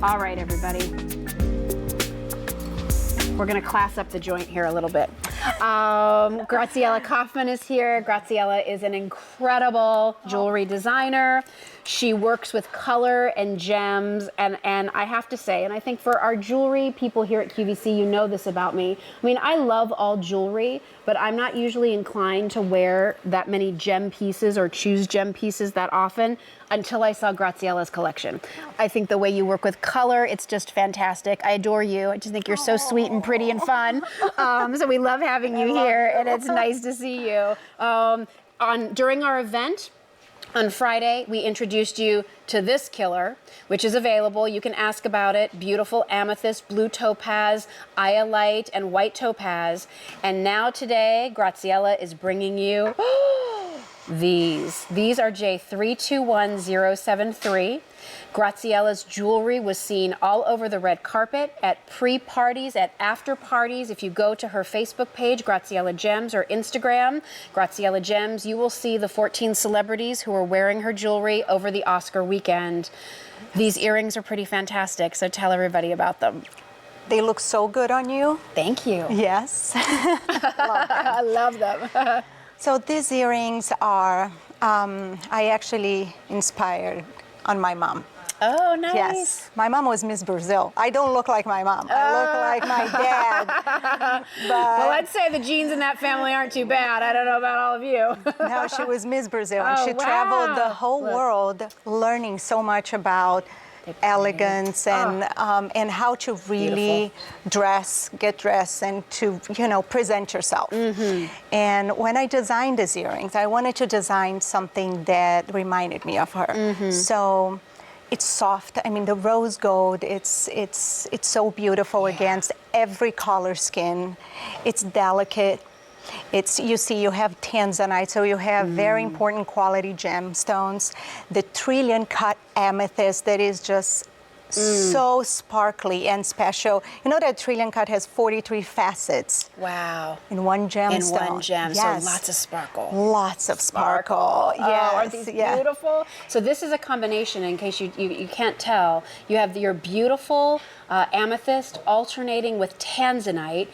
All right, everybody. We're gonna class up the joint here a little bit. Graziella Kaufman is here. Graziella is an incredible jewelry designer. She works with color and gems, and I have to say, and I think for our jewelry people here at QVC, you know this about me. I mean, I love all jewelry, but I'm not usually inclined to wear that many gem pieces or choose gem pieces that often until I saw Graziella's collection. I think the way you work with color, it's just fantastic. I adore you. I just think you're so sweet and pretty and fun. So we love having you here, and it's nice to see you. During our event, on Friday, we introduced you to this killer, which is available. You can ask about it. Beautiful amethyst, blue topaz, iolite, and white topaz. And now today, Graziella is bringing you these. These are J321073. Graziella's jewelry was seen all over the red carpet, at pre-parties, at after parties. If you go to her Facebook page, Graziella Gems, or Instagram, Graziella Gems, you will see the 14 celebrities who are wearing her jewelry over the Oscar weekend. These earrings are pretty fantastic, so tell everybody about them. They look so good on you. Thank you. Yes. I love them. So these earrings are, I actually inspired on my mom. Oh, nice. Yes. My mom was Miss Brazil. I don't look like my mom. I look like my dad. Well, let's say the genes in that family aren't too bad. I don't know about all of you. No, she was Miss Brazil, and she traveled the whole world learning so much about elegance and how to really get dressed and to, present yourself. And when I designed these earrings, I wanted to design something that reminded me of her. So it's soft. I mean, the rose gold, it's so beautiful against every color skin. It's delicate. You have tanzanite, so you have very important quality gemstones. The trillion cut amethyst that is just so sparkly and special. You know that trillion cut has 43 facets. Wow. In one gemstone. In one gem, yes. So lots of sparkle. Lots of sparkle. Yes. Aren't these beautiful? So this is a combination, in case you can't tell. You have your beautiful amethyst alternating with tanzanite,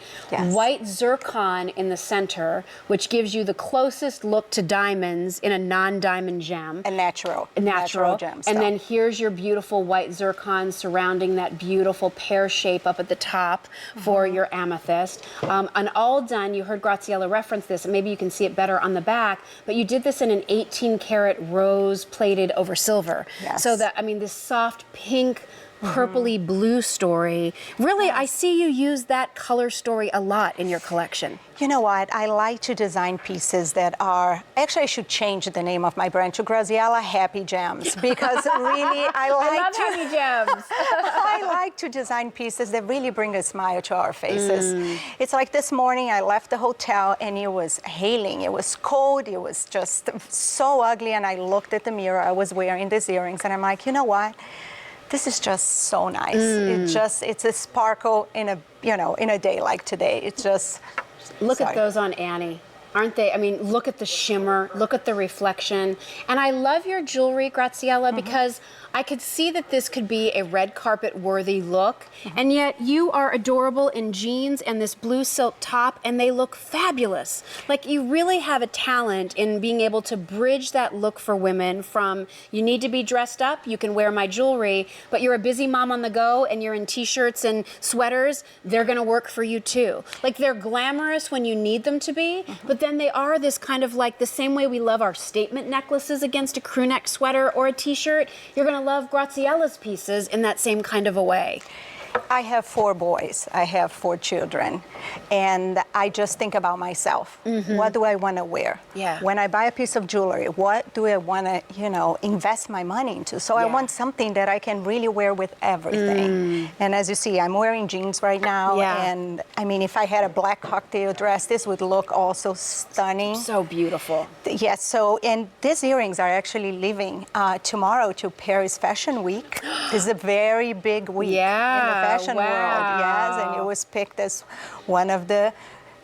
white zircon in the center, which gives you the closest look to diamonds in a non-diamond gem. A natural gemstone. And then here's your beautiful white zircon surrounding that beautiful pear shape up at the top for your amethyst. And all done, you heard Graziella reference this, and maybe you can see it better on the back, but you did this in an 18-karat rose plated over silver. Yes. So that, I mean, this soft pink, purpley blue story. Really, I see you use that color story a lot in your collection. You know what? I like to design pieces that are, actually I should change the name of my brand to Graziella Happy Gems, because really I love Happy Gems. I like to design pieces that really bring a smile to our faces. It's like this morning I left the hotel and it was hailing, it was cold, it was just so ugly, and I looked at the mirror, I was wearing these earrings, and I'm like, you know what? This is just so nice. It's a sparkle in a day like today. It's just, look at those on Annie. Aren't they? I mean, look at the shimmer, look at the reflection. And I love your jewelry, Graziella, because I could see that this could be a red carpet worthy look, and yet you are adorable in jeans and this blue silk top, and they look fabulous. Like, you really have a talent in being able to bridge that look for women from, you need to be dressed up, you can wear my jewelry, but you're a busy mom on the go and you're in t-shirts and sweaters, they're gonna work for you too. Like, they're glamorous when you need them to be, but then they are this kind of like the same way we love our statement necklaces against a crew neck sweater or a t-shirt, you're gonna love Graziella's pieces in that same kind of a way. I have 4 boys. I have 4 children. And I just think about myself. What do I want to wear? Yeah. When I buy a piece of jewelry, what do I want to, invest my money into? So I want something that I can really wear with everything. And as you see, I'm wearing jeans right now. And I mean, if I had a black cocktail dress, this would look also stunning. So beautiful. Yes. So, and these earrings are actually leaving tomorrow to Paris Fashion Week. It's a very big week in the fashion world. Yes, and it was picked as one of the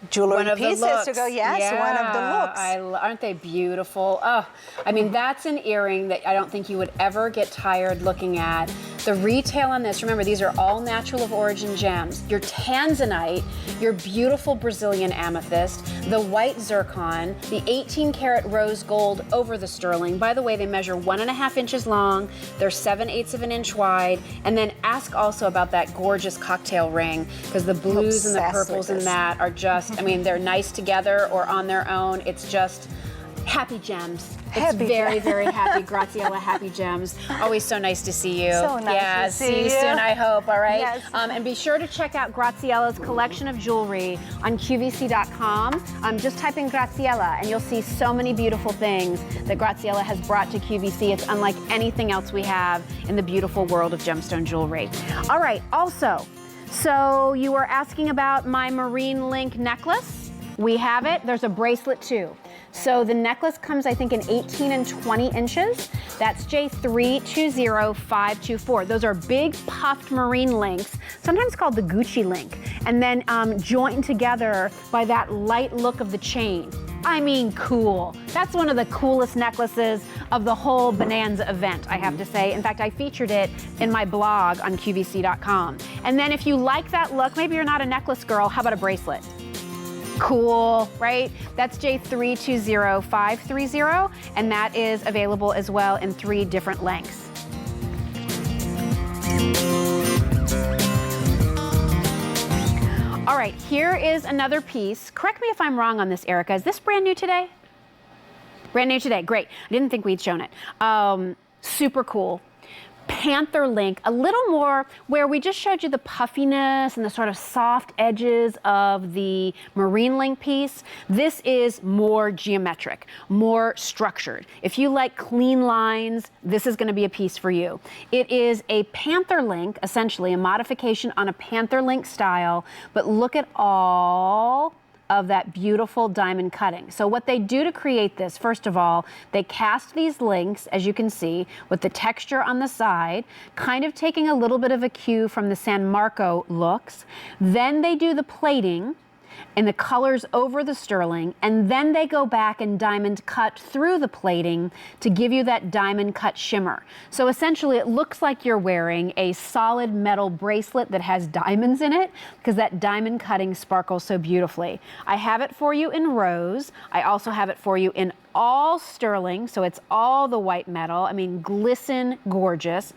jewelry pieces to go. Yes, one of the looks. Aren't they beautiful? Oh, I mean, that's an earring that I don't think you would ever get tired looking at. The retail on this, remember, these are all natural of origin gems. Your tanzanite, your beautiful Brazilian amethyst, the white zircon, the 18 karat rose gold over the sterling. By the way, they measure 1.5 inches long, they're 7/8 of an inch wide, and then ask also about that gorgeous cocktail ring, because the blues and the purples in that are just, I mean, they're nice together or on their own. It's just happy gems. It's very, very happy. Graziella, happy gems. Always so nice to see you. So nice to see you soon, I hope, all right? Yes. And be sure to check out Graziella's collection of jewelry on QVC.com. Just type in Graziella and you'll see so many beautiful things that Graziella has brought to QVC. It's unlike anything else we have in the beautiful world of gemstone jewelry. All right, also, so you were asking about my marine link necklace. We have it. There's a bracelet too. So the necklace comes, I think, in 18 and 20 inches. That's J320524. Those are big puffed marine links, sometimes called the Gucci link, and then joined together by that light look of the chain. I mean, cool. That's one of the coolest necklaces of the whole Bonanza event, I have to say. In fact, I featured it in my blog on QVC.com. And then if you like that look, maybe you're not a necklace girl, how about a bracelet? Cool, right? That's J320530, and that is available as well in 3 different lengths. All right, here is another piece. Correct me if I'm wrong on this, Erica. Is this brand new today? Brand new today, great. I didn't think we'd shown it. Super cool. Panther link, a little more where we just showed you the puffiness and the sort of soft edges of the marine link piece. This is more geometric, more structured. If you like clean lines, this is going to be a piece for you. It is a panther link, essentially a modification on a panther link style, but look at all of that beautiful diamond cutting. So what they do to create this, first of all, they cast these links, as you can see, with the texture on the side, kind of taking a little bit of a cue from the San Marco looks. Then they do the plating and the colors over the sterling, and then they go back and diamond cut through the plating to give you that diamond cut shimmer. So essentially it looks like you're wearing a solid metal bracelet that has diamonds in it, because that diamond cutting sparkles so beautifully. I have it for you in rose. I also have it for you in all sterling, so it's all the white metal. I mean, glisten gorgeous.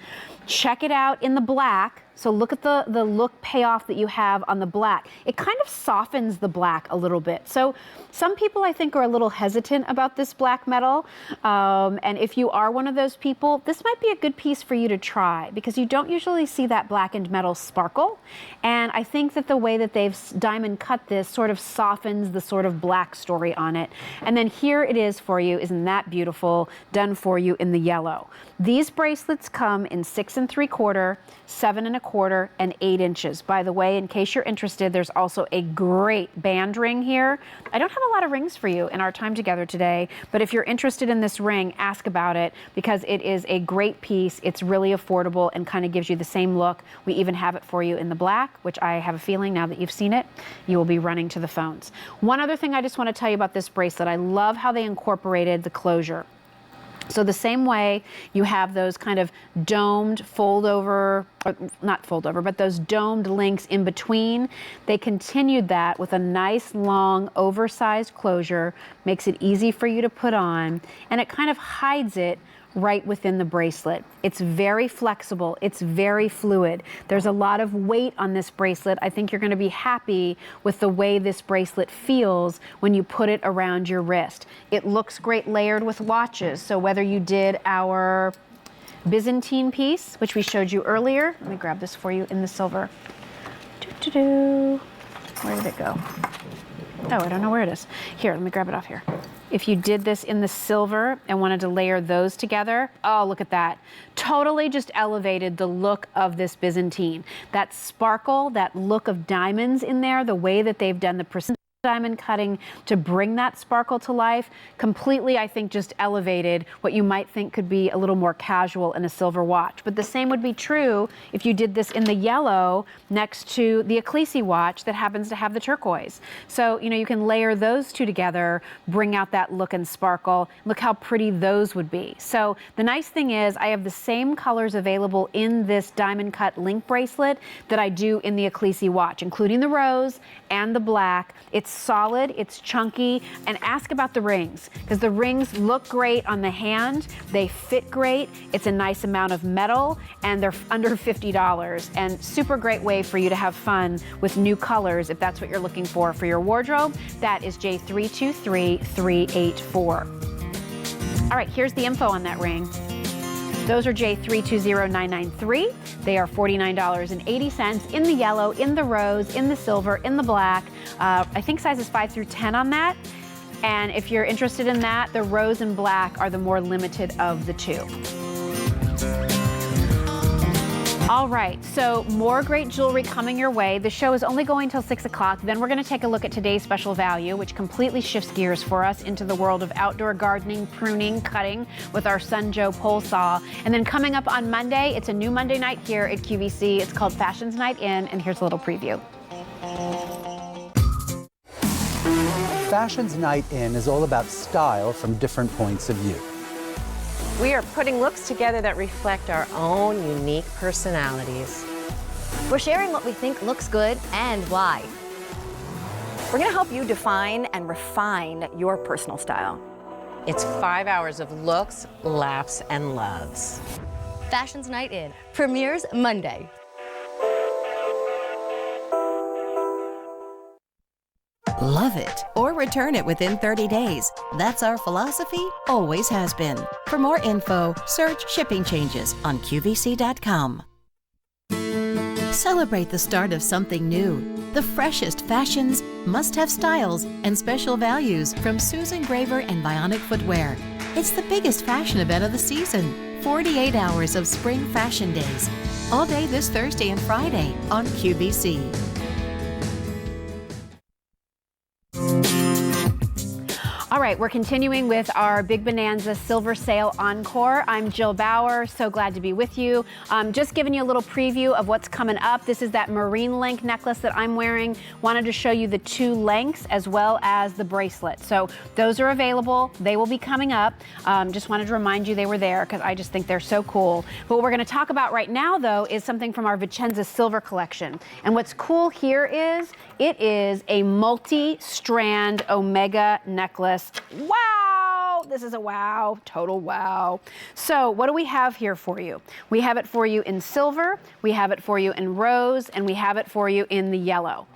Check it out in the black. So look at the look payoff that you have on the black. It kind of softens the black a little bit. So some people, I think, are a little hesitant about this black metal. And if you are one of those people, this might be a good piece for you to try, because you don't usually see that blackened metal sparkle. And I think that the way that they've diamond cut this sort of softens the sort of black story on it. And then here it is for you. Isn't that beautiful? Done for you in the yellow. These bracelets come in 6 3/4, 7 1/4, and 8 inches. By the way, in case you're interested, there's also a great band ring here. I don't have a lot of rings for you in our time together today, but if you're interested in this ring, ask about it, because it is a great piece. It's really affordable and kind of gives you the same look. We even have it for you in the black, which I have a feeling now that you've seen it, you will be running to the phones. One other thing I just want to tell you about this bracelet, I love how they incorporated the closure. So the same way you have those kind of domed fold over, or not fold over, but those domed links in between, they continued that with a nice long oversized closure, makes it easy for you to put on, and it kind of hides it right within the bracelet. It's very flexible. It's very fluid. There's a lot of weight on this bracelet. I think you're going to be happy with the way this bracelet feels when you put it around your wrist. It looks great layered with watches. So whether you did our Byzantine piece, which we showed you earlier, let me grab this for you in the silver. Where did it go? Oh, I don't know where it is. Here, let me grab it off here. If you did this in the silver and wanted to layer those together, oh, look at that. Totally just elevated the look of this Byzantine. That sparkle, that look of diamonds in there, the way that they've done the precision diamond cutting to bring that sparkle to life. Completely, I think, just elevated what you might think could be a little more casual in a silver watch. But the same would be true if you did this in the yellow next to the Ecclesi watch that happens to have the turquoise. So, you know, you can layer those two together, bring out that look and sparkle. Look how pretty those would be. So the nice thing is I have the same colors available in this diamond cut link bracelet that I do in the Ecclesi watch, including the rose and the black. It's solid, it's chunky, and ask about the rings, because the rings look great on the hand, they fit great, it's a nice amount of metal, and they're under $50, and super great way for you to have fun with new colors if that's what you're looking for your wardrobe. That is J323384. All right, here's the info on that ring. Those are J320993. They are $49.80 in the yellow, in the rose, in the silver, in the black. I think sizes 5 through 10 on that. And if you're interested in that, the rose and black are the more limited of the two. All right, so more great jewelry coming your way. The show is only going till 6 o'clock. Then we're going to take a look at today's special value, which completely shifts gears for us into the world of outdoor gardening, pruning, cutting with our Sun Joe pole saw. And then coming up on Monday, it's a new Monday night here at QVC. It's called Fashions Night In, and here's a little preview. Fashions Night In is all about style from different points of view. We are putting looks together that reflect our own unique personalities. We're sharing what we think looks good and why. We're going to help you define and refine your personal style. It's 5 hours of looks, laughs, and loves. Fashions Night In premieres Monday. Love it or return it within 30 days. That's our philosophy, always has been. For more info, search shipping changes on QVC.com. Celebrate the start of something new. The freshest fashions, must-have styles, and special values from Susan Graver and Bionic Footwear. It's the biggest fashion event of the season. 48 hours of spring fashion days. All day this Thursday and Friday on QVC. All right, we're continuing with our Big Bonanza Silver Sale Encore. I'm Jill Bauer, so glad to be with you. Just giving you a little preview of what's coming up. This is that marine link necklace that I'm wearing. Wanted to show you the 2 lengths as well as the bracelet. So those are available. They will be coming up. Just wanted to remind you they were there because I just think they're so cool. But what we're gonna talk about right now though is something from our Vicenza Silver collection. And what's cool here is it is a multi-strand Omega necklace. Wow, this is a wow, total wow. So what do we have here for you? We have it for you in silver, we have it for you in rose, and we have it for you in the yellow.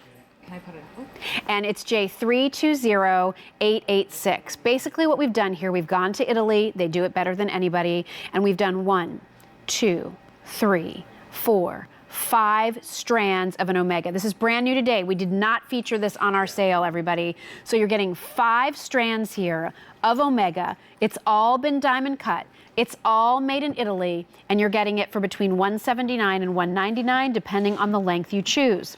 Can I put it up? And it's J320886. Basically what we've done here, we've gone to Italy, they do it better than anybody, and we've done 1, 2, 3, 4, 5 strands of an Omega. This is brand new today. We did not feature this on our sale, everybody. So you're getting 5 strands here of Omega. It's all been diamond cut. It's all made in Italy, and you're getting it for between $179 and $199, depending on the length you choose.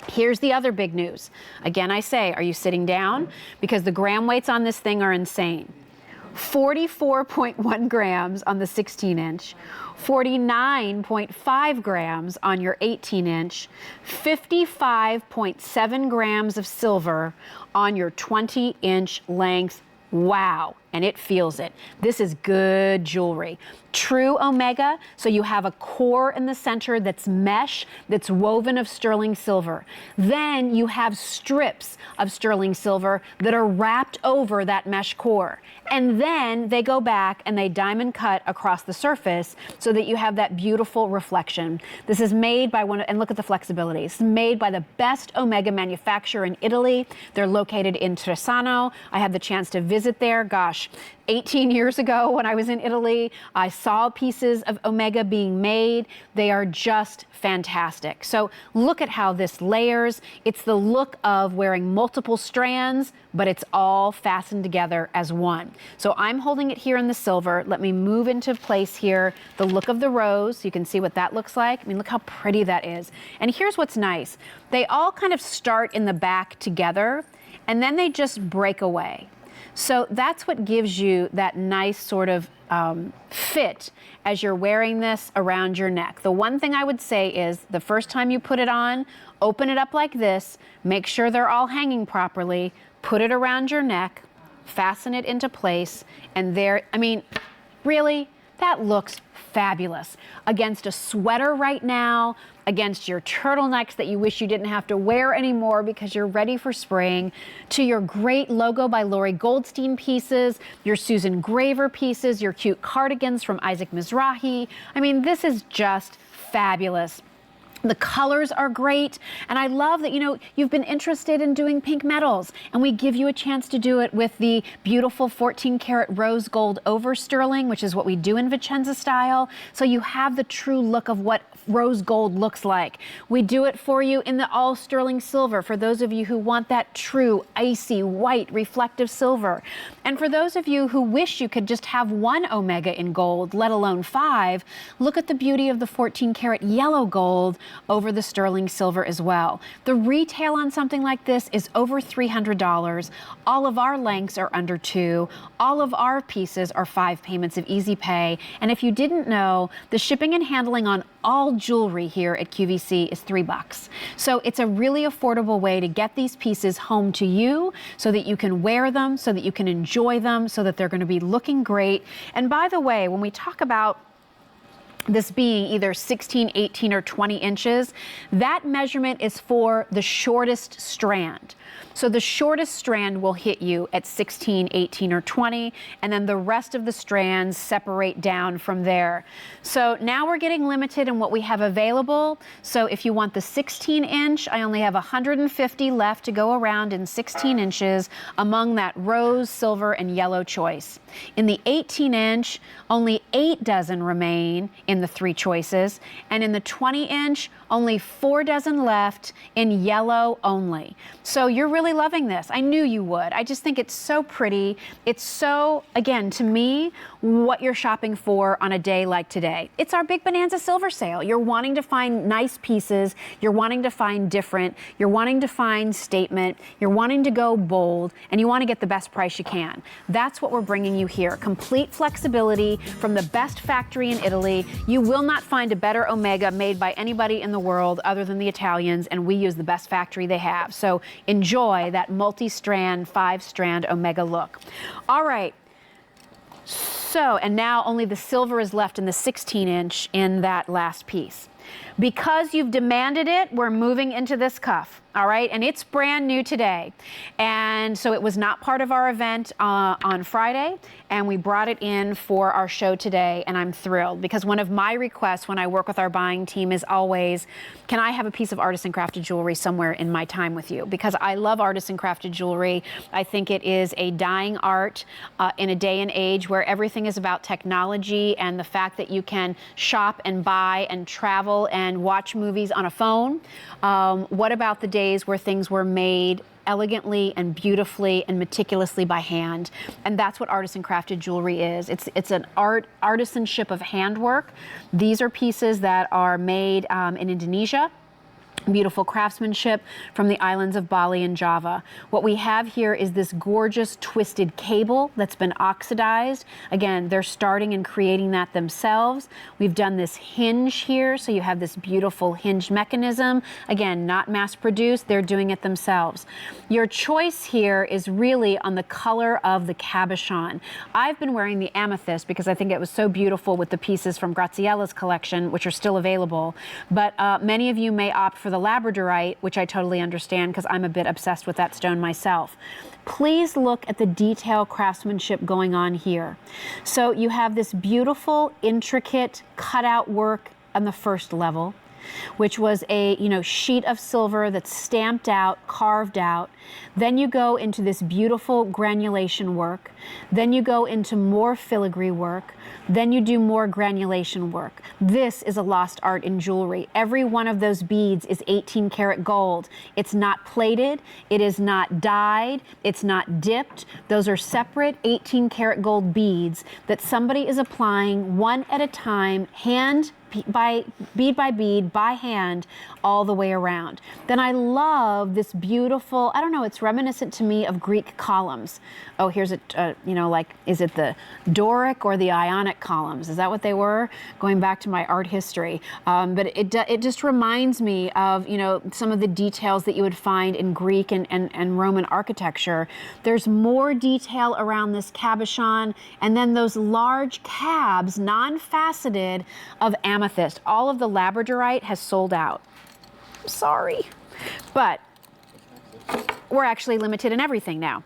Here's the other big news. Again, I say, are you sitting down? Because the gram weights on this thing are insane. 44.1 grams on the 16-inch, 49.5 grams on your 18-inch, 55.7 grams of silver on your 20-inch length. Wow, and it feels it. This is good jewelry. True Omega, so you have a core in the center that's mesh, that's woven of sterling silver. Then you have strips of sterling silver that are wrapped over that mesh core. And then they go back and they diamond cut across the surface so that you have that beautiful reflection. This is made by and look at the flexibility. It's made by the best Omega manufacturer in Italy. They're located in Tresano. I had the chance to visit there, gosh, 18 years ago when I was in Italy. I saw pieces of Omega being made. They are just fantastic. So look at how this layers. It's the look of wearing multiple strands, but it's all fastened together as one. So I'm holding it here in the silver. Let me move into place here. The look of the rose, so you can see what that looks like. I mean, look how pretty that is. And here's what's nice. They all kind of start in the back together, and then they just break away. So that's what gives you that nice sort of fit as you're wearing this around your neck. The one thing I would say is the first time you put it on, open it up like this, make sure they're all hanging properly, put it around your neck, fasten it into place, and there, I mean, really, that looks fabulous against a sweater right now, against your turtlenecks that you wish you didn't have to wear anymore because you're ready for spring, to your great Logo by Lori Goldstein pieces, your Susan Graver pieces, your cute cardigans from Isaac Mizrahi. I mean, this is just fabulous. The colors are great, and I love that, you know, you've been interested in doing pink metals, and we give you a chance to do it with the beautiful 14 karat rose gold over sterling, which is what we do in Vicenza style. So you have the true look of what rose gold looks like. We do it for you in the all sterling silver for those of you who want that true icy white reflective silver. And for those of you who wish you could just have one omega in gold, let alone 5, look at the beauty of the 14 karat yellow gold over the sterling silver as well. The retail on something like this is over $300. All of our lengths are under 2. All of our pieces are 5 payments of easy pay. And if you didn't know, the shipping and handling on all jewelry here at QVC is $3. So it's a really affordable way to get these pieces home to you so that you can wear them, so that you can enjoy them, so that they're going to be looking great. And by the way, when we talk about this being either 16, 18, or 20 inches, that measurement is for the shortest strand. So the shortest strand will hit you at 16, 18, or 20, and then the rest of the strands separate down from there. So now we're getting limited in what we have available. So if you want the 16 inch, I only have 150 left to go around in 16 inches among that rose, silver, and yellow choice. In the 18 inch, only 8 dozen remain in the 3 choices, and in the 20 inch, only 4 dozen left in yellow only. So you're really loving this. I knew you would. I just think it's so pretty. It's so, again, to me, what you're shopping for on a day like today. It's our Big Bonanza silver sale. You're wanting to find nice pieces. You're wanting to find different. You're wanting to find statement. You're wanting to go bold, and you want to get the best price you can. That's what we're bringing you here. Complete flexibility from the best factory in Italy. You will not find a better Omega made by anybody in the world other than the Italians, and we use the best factory they have. So enjoy that multi-strand, 5-strand Omega look. All right. So, and now only the silver is left in the 16 inch in that last piece. Because you've demanded it, we're moving into this cuff, all right? And it's brand new today. And so it was not part of our event on Friday, and we brought it in for our show today, and I'm thrilled because one of my requests when I work with our buying team is always, can I have a piece of artisan crafted jewelry somewhere in my time with you? Because I love artisan crafted jewelry. I think it is a dying art in a day and age where everything is about technology and the fact that you can shop and buy and travel and watch movies on a phone. What about the days where things were made elegantly and beautifully and meticulously by hand? And that's what artisan crafted jewelry is. It's an artisanship of handwork. These are pieces that are made in Indonesia. Beautiful craftsmanship from the islands of Bali and Java. What we have here is this gorgeous twisted cable that's been oxidized. Again, they're starting and creating that themselves. We've done this hinge here, so you have this beautiful hinge mechanism. Again, not mass produced, they're doing it themselves. Your choice here is really on the color of the cabochon. I've been wearing the amethyst because I think it was so beautiful with the pieces from Graziella's collection, which are still available. But many of you may opt for the labradorite, which I totally understand because I'm a bit obsessed with that stone myself. Please look at the detail craftsmanship going on here. So you have this beautiful, intricate cutout work on the first level, which was a sheet of silver that's stamped out, carved out. Then you go into this beautiful granulation work. Then you go into more filigree work. Then you do more granulation work. This is a lost art in jewelry. Every one of those beads is 18 karat gold. It's not plated. It is not dyed. It's not dipped. Those are separate 18 karat gold beads that somebody is applying one at a time, hand by bead, by hand, all the way around. Then I love this beautiful, I don't know, it's reminiscent to me of Greek columns. Oh, here's a, you know, like, is it the Doric or the Ionic columns? Is that what they were? Going back to my art history. But it just reminds me of, you know, some of the details that you would find in Greek and Roman architecture. There's more detail around this cabochon, and then those large cabs, non-faceted, of amethyst. All of the labradorite has sold out. Sorry, but we're actually limited in everything now.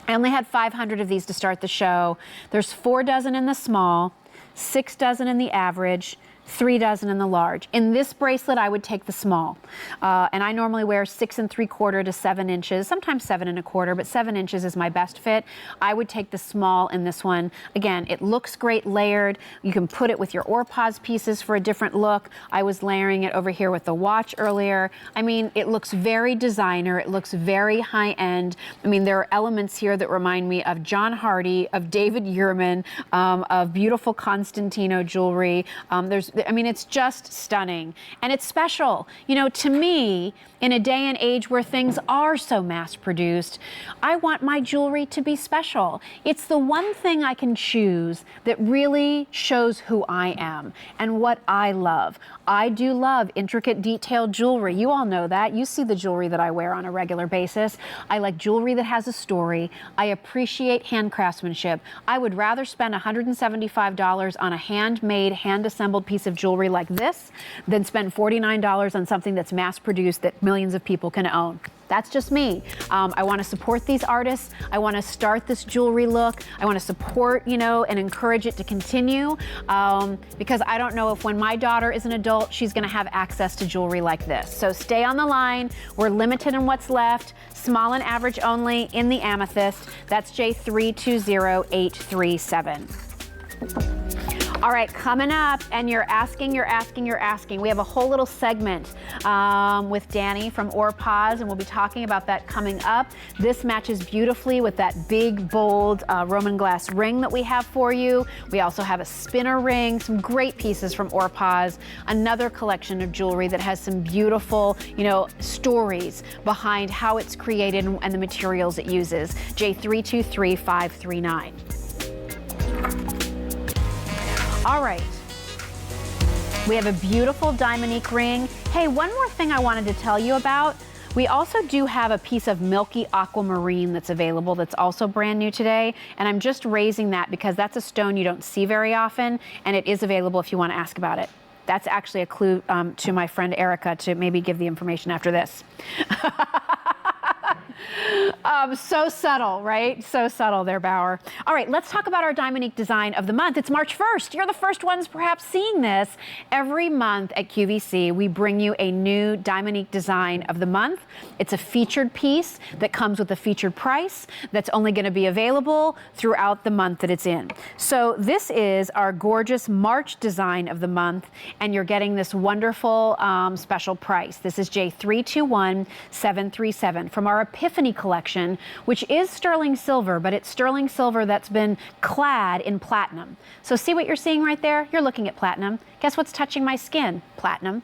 I only had 500 of these to start the show. There's 4 dozen in the small, 6 dozen in the average, 3 dozen in the large. In this bracelet, I would take the small. And I normally wear 6 3/4 to 7 inches, sometimes 7 1/4, but 7 inches is my best fit. I would take the small in this one. Again, it looks great layered. You can put it with your Orpaz pieces for a different look. I was layering it over here with the watch earlier. I mean, it looks very designer. It looks very high end. I mean, there are elements here that remind me of John Hardy, of David Yurman, of beautiful Constantino jewelry. I mean, it's just stunning, and it's special. You know, to me, in a day and age where things are so mass-produced, I want my jewelry to be special. It's the one thing I can choose that really shows who I am and what I love. I do love intricate, detailed jewelry. You all know that. You see the jewelry that I wear on a regular basis. I like jewelry that has a story. I appreciate hand craftsmanship. I would rather spend $175 on a handmade, hand-assembled piece of jewelry like this than spend $49 on something that's mass-produced that millions of people can own. That's just me. I want to support these artists. I want to start this jewelry look. I want to support, you know, and encourage it to continue, because I don't know if when my daughter is an adult, she's going to have access to jewelry like this. So stay on the line. We're limited in what's left. Small and average only in the amethyst. That's J320837. All right, coming up, and you're asking. We have a whole little segment with Danny from Orpaz, and we'll be talking about that coming up. This matches beautifully with that big, bold Roman glass ring that we have for you. We also have a spinner ring, some great pieces from Orpaz, another collection of jewelry that has some beautiful, you know, stories behind how it's created and the materials it uses. J323539. All right, we have a beautiful Diamonique ring. Hey, one more thing I wanted to tell you about. We also do have a piece of milky aquamarine that's available that's also brand new today, and I'm just raising that because that's a stone you don't see very often, and it is available if you want to ask about it. That's actually a clue to my friend Erica to maybe give the information after this. So subtle, right? So subtle there, Bauer. All right, let's talk about our Diamonique design of the month. It's March 1st. You're the first ones perhaps seeing this. Every month at QVC, we bring you a new Diamonique design of the month. It's a featured piece that comes with a featured price that's only going to be available throughout the month that it's in. So this is our gorgeous March design of the month, and you're getting this wonderful special price. This is J321737 from our Epiphany collection, which is sterling silver, but it's sterling silver that's been clad in platinum. So see what you're seeing right there? You're looking at platinum. Guess what's touching my skin? Platinum.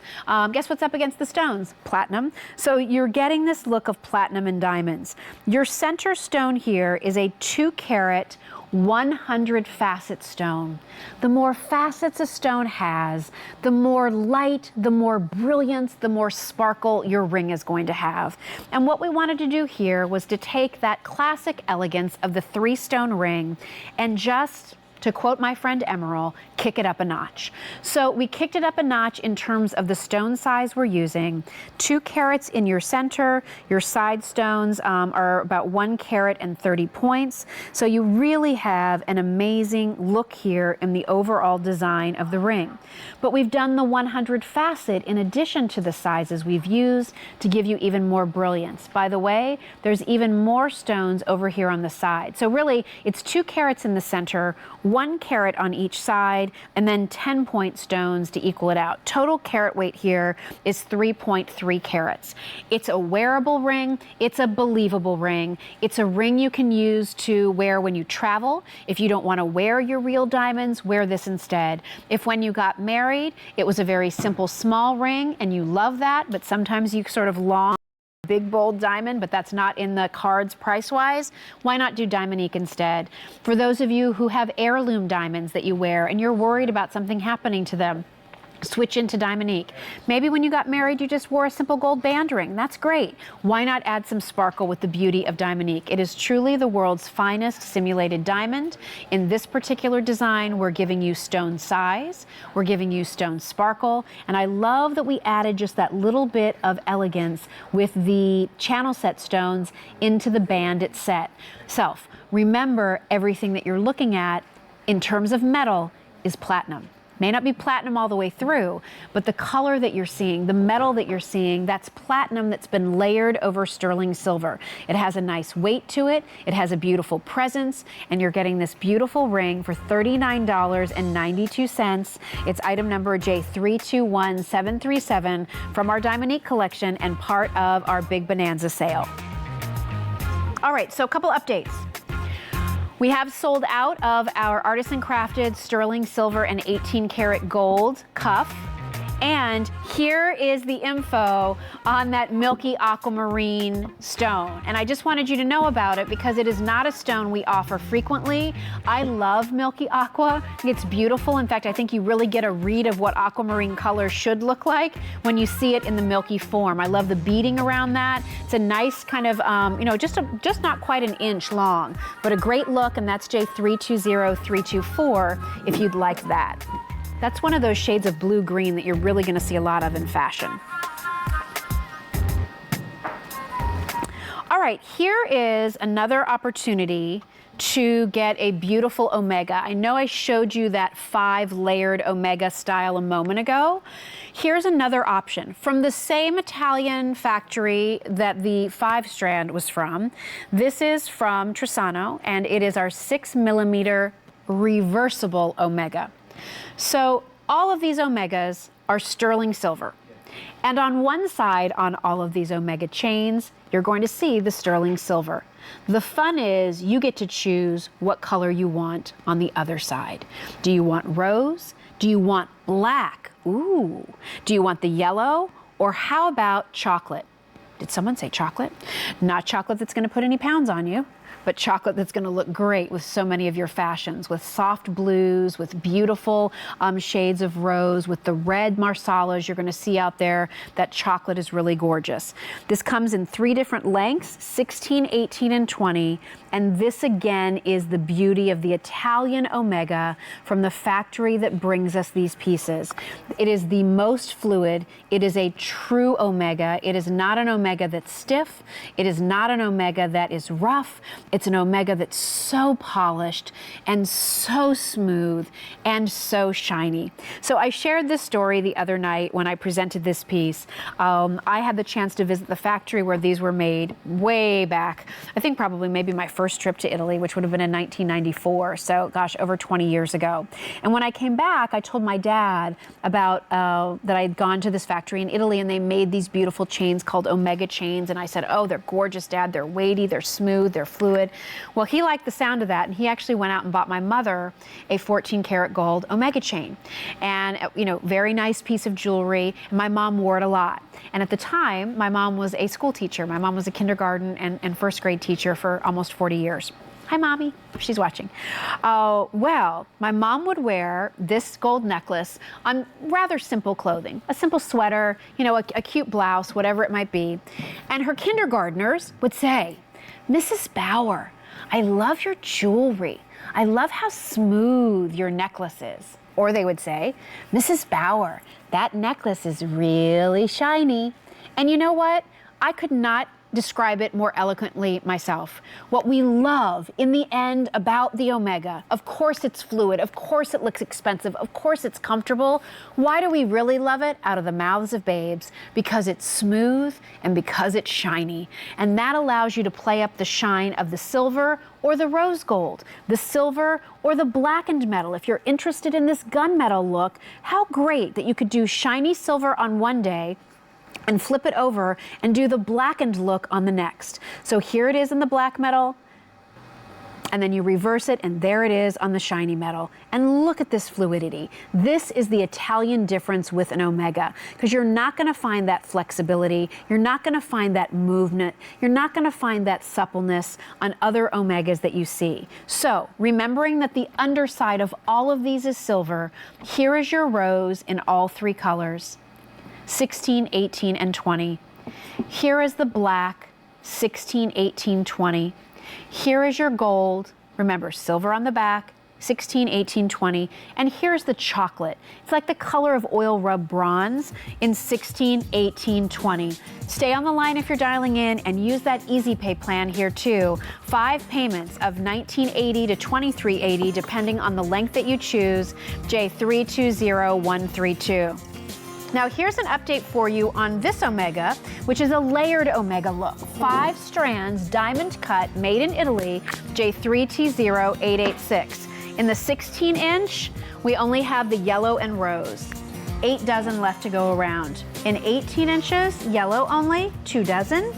Guess what's up against the stones? Platinum. So you're getting this look of platinum and diamonds. Your center stone here is a 2-carat 100 facet stone. The more facets a stone has, the more light, the more brilliance, the more sparkle your ring is going to have. And what we wanted to do here was to take that classic elegance of the 3-stone ring and just, to quote my friend Emerald, kick it up a notch. So we kicked it up a notch in terms of the stone size we're using. 2 carats in your center. Your side stones are about 1 carat and 30 points. So you really have an amazing look here in the overall design of the ring. But we've done the 100 facet in addition to the sizes we've used to give you even more brilliance. By the way, there's even more stones over here on the side. So really, it's 2 carats in the center, 1 carat on each side, and then 10-point stones to equal it out. Total carat weight here is 3.3 carats. It's a wearable ring. It's a believable ring. It's a ring you can use to wear when you travel. If you don't want to wear your real diamonds, wear this instead. If when you got married, it was a very simple small ring and you love that, but sometimes you sort of long big bold diamond, but that's not in the cards price-wise, why not do Diamondique instead? For those of you who have heirloom diamonds that you wear and you're worried about something happening to them, switch into Diamondique. Maybe when you got married, you just wore a simple gold band ring. That's great. Why not add some sparkle with the beauty of Diamondique? It is truly the world's finest simulated diamond. In this particular design, we're giving you stone size, we're giving you stone sparkle, and I love that we added just that little bit of elegance with the channel set stones into the band itself. Remember, everything that you're looking at in terms of metal is platinum. May not be platinum all the way through, but the color that you're seeing, the metal that you're seeing, that's platinum that's been layered over sterling silver. It has a nice weight to it, it has a beautiful presence, and you're getting this beautiful ring for $39.92. It's item number J321737 from our Diamondique collection and part of our Big Bonanza sale. All right, so a couple updates. We have sold out of our artisan crafted sterling silver and 18 karat gold cuff. And here is the info on that milky aquamarine stone. And I just wanted you to know about it because it is not a stone we offer frequently. I love milky aqua. It's beautiful. In fact, I think you really get a read of what aquamarine color should look like when you see it in the milky form. I love the beading around that. It's a nice kind of, just not quite an inch long, but a great look. And that's J320324 if you'd like that. That's one of those shades of blue-green that you're really going to see a lot of in fashion. All right, here is another opportunity to get a beautiful omega. I know I showed you that 5-layered omega style a moment ago. Here's another option from the same Italian factory that the 5-strand was from. This is from Trisano, and it is our 6mm reversible omega. So all of these omegas are sterling silver. And on one side on all of these omega chains, you're going to see the sterling silver. The fun is you get to choose what color you want on the other side. Do you want rose? Do you want black? Ooh. Do you want the yellow? Or how about chocolate? Did someone say chocolate? Not chocolate that's going to put any pounds on you, but chocolate that's going to look great with so many of your fashions, with soft blues, with beautiful shades of rose, with the red marsalas you're going to see out there. That chocolate is really gorgeous. This comes in 3 different lengths, 16, 18, and 20. And this again is the beauty of the Italian omega from the factory that brings us these pieces. It is the most fluid. It is a true omega. It is not an omega that's stiff. It is not an omega that is rough. It's an omega that's so polished and so smooth and so shiny. So I shared this story the other night when I presented this piece. I had the chance to visit the factory where these were made way back. I think probably maybe my first trip to Italy, which would have been in 1994. So gosh, over 20 years ago. And when I came back, I told my dad about that I had gone to this factory in Italy and they made these beautiful chains called omega chains. And I said, oh, they're gorgeous, Dad. They're weighty, they're smooth, they're fluid. Well, he liked the sound of that, and he actually went out and bought my mother a 14-karat gold omega chain. And, very nice piece of jewelry. And my mom wore it a lot. And at the time, my mom was a school teacher. My mom was a kindergarten and first grade teacher for almost 40 years. Hi, Mommy, if she's watching. Well, my mom would wear this gold necklace on rather simple clothing, a simple sweater, a cute blouse, whatever it might be. And her kindergartners would say, Mrs. Bauer, I love your jewelry. I love how smooth your necklace is. Or they would say, Mrs. Bauer, that necklace is really shiny. And you know what? I could not describe it more eloquently myself. What we love in the end about the Omega, of course it's fluid, of course it looks expensive, of course it's comfortable. Why do we really love it? Out of the mouths of babes. Because it's smooth and because it's shiny. And that allows you to play up the shine of the silver or the rose gold, the silver or the blackened metal. If you're interested in this gunmetal look, how great that you could do shiny silver on one day and flip it over and do the blackened look on the next. So here it is in the black metal, and then you reverse it, and there it is on the shiny metal. And look at this fluidity. This is the Italian difference with an Omega, because you're not gonna find that flexibility, you're not gonna find that movement, you're not gonna find that suppleness on other Omegas that you see. So, remembering that the underside of all of these is silver, here is your rose in all three colors, 16, 18, and 20. Here is the black, 16, 18, 20. Here is your gold, remember silver on the back, 16, 18, 20, and here's the chocolate. It's like the color of oil rub bronze in 16, 18, 20. Stay on the line if you're dialing in and use that Easy Pay plan here too. 5 payments of $19.80 to $23.80 depending on the length that you choose, J320132. Now here's an update for you on this Omega, which is a layered Omega look. 5 strands, diamond cut, made in Italy, J3T0886. In the 16-inch, we only have the yellow and rose. 8 dozen left to go around. In 18 inches, yellow only, 2 dozen.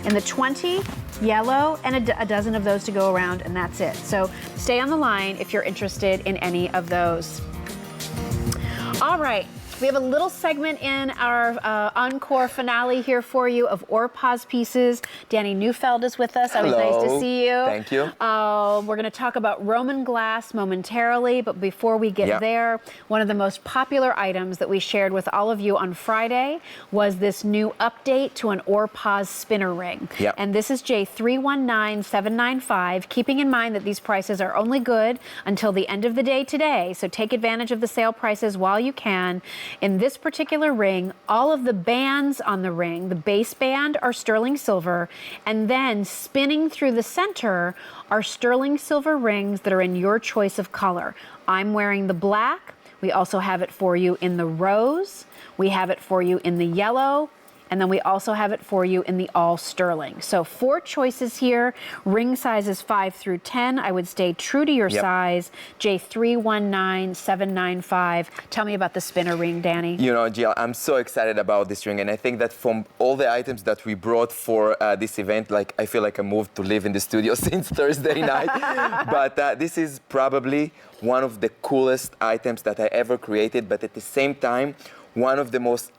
In the 20, yellow, and a dozen of those to go around, and that's it. So stay on the line if you're interested in any of those. All right. We have a little segment in our Encore finale here for you of Orpaz pieces. Danny Neufeld is with us. Always nice to see you. Thank you. We're going to talk about Roman glass momentarily, but before we get there, one of the most popular items that we shared with all of you on Friday was this new update to an Orpaz spinner ring. And this is J319795, keeping in mind that these prices are only good until the end of the day today, so take advantage of the sale prices while you can. In this particular ring, all of the bands on the ring, the base band are sterling silver, and then spinning through the center are sterling silver rings that are in your choice of color. I'm wearing the black. We also have it for you in the rose. We have it for you in the yellow. And then we also have it for you in the all sterling. So 4 choices here. Ring sizes 5 through 10. I would stay true to your size. J319795. Tell me about the spinner ring, Danny. You know, Jill, I'm so excited about this ring. And I think that from all the items that we brought for this event, like I feel like I moved to live in the studio since Thursday night. But this is probably one of the coolest items that I ever created. But at the same time, one of the most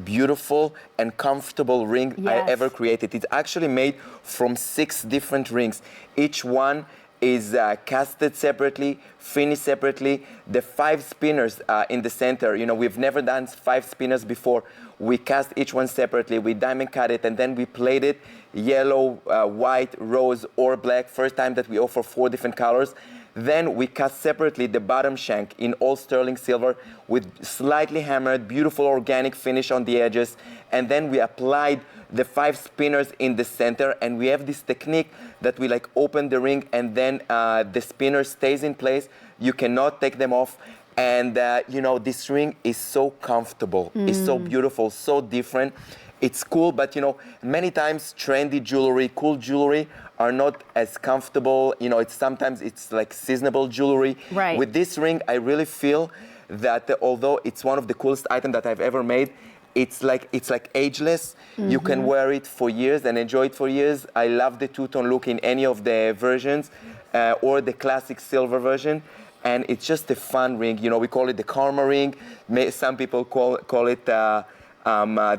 beautiful and comfortable ring I ever created. It's actually made from 6 different rings. Each one is casted separately, finished separately. The 5 spinners in the center, we've never done 5 spinners before. We cast each one separately, we diamond cut it, and then we plate it yellow, white, rose, or black. First time that we offer 4 different colors. Then we cut separately the bottom shank in all sterling silver with slightly hammered, beautiful organic finish on the edges. And then we applied the 5 spinners in the center, and we have this technique that we open the ring, and then the spinner stays in place. You cannot take them off. And this ring is so comfortable. It's so beautiful, so different. It's cool, but many times trendy jewelry, cool jewelry are not as comfortable. Sometimes it's like seasonable jewelry. Right. With this ring, I really feel that although it's one of the coolest items that I've ever made, it's like ageless. You can wear it for years and enjoy it for years. I love the two-tone look in any of the versions or the classic silver version. And it's just a fun ring. We call it the karma ring. Some people call it the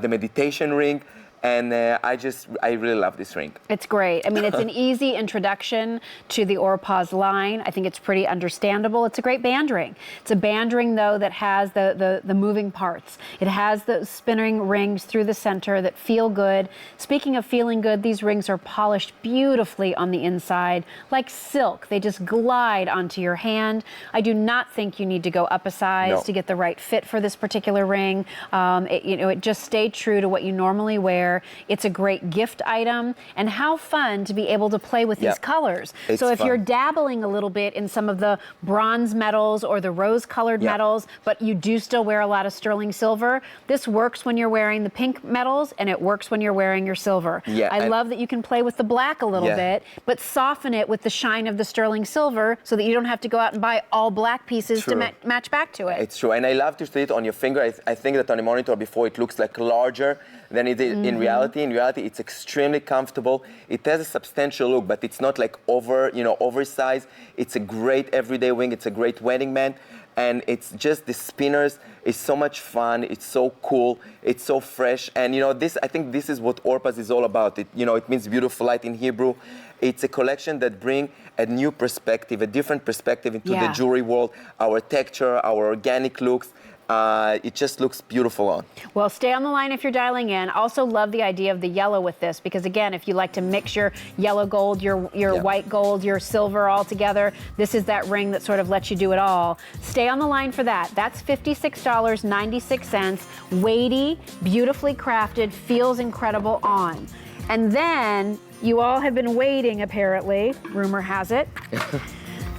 meditation ring. And I really love this ring. It's great. I mean, it's an easy introduction to the Orpaz line. I think it's pretty understandable. It's a great band ring. It's a band ring, though, that has the moving parts. It has the spinning rings through the center that feel good. Speaking of feeling good, these rings are polished beautifully on the inside, like silk. They just glide onto your hand. I do not think you need to go up a size to get the right fit for this particular ring. It just stayed true to what you normally wear. It's a great gift item, and how fun to be able to play with these colors. So if you're dabbling a little bit in some of the bronze metals or the rose-colored metals, but you do still wear a lot of sterling silver, this works when you're wearing the pink metals, and it works when you're wearing your silver. I love that you can play with the black a little bit, but soften it with the shine of the sterling silver so that you don't have to go out and buy all black pieces to match back to it. It's true, and I love to see it on your finger. I think that on the monitor before it looks like larger than it is in reality. In reality, it's extremely comfortable. It has a substantial look, but it's not like oversized. It's a great everyday ring. It's a great wedding band. And it's just the spinners is so much fun. It's so cool. It's so fresh. And I think this is what Orpaz is all about. It means beautiful light in Hebrew. It's a collection that brings a new perspective, a different perspective into the jewelry world, our texture, our organic looks. It just looks beautiful on. Well, stay on the line if you're dialing in. Also love the idea of the yellow with this, because again, if you like to mix your yellow gold, your white gold, your silver all together, this is that ring that sort of lets you do it all. Stay on the line for that. That's $56.96. Weighty, beautifully crafted, feels incredible on. And then you all have been waiting, apparently, rumor has it,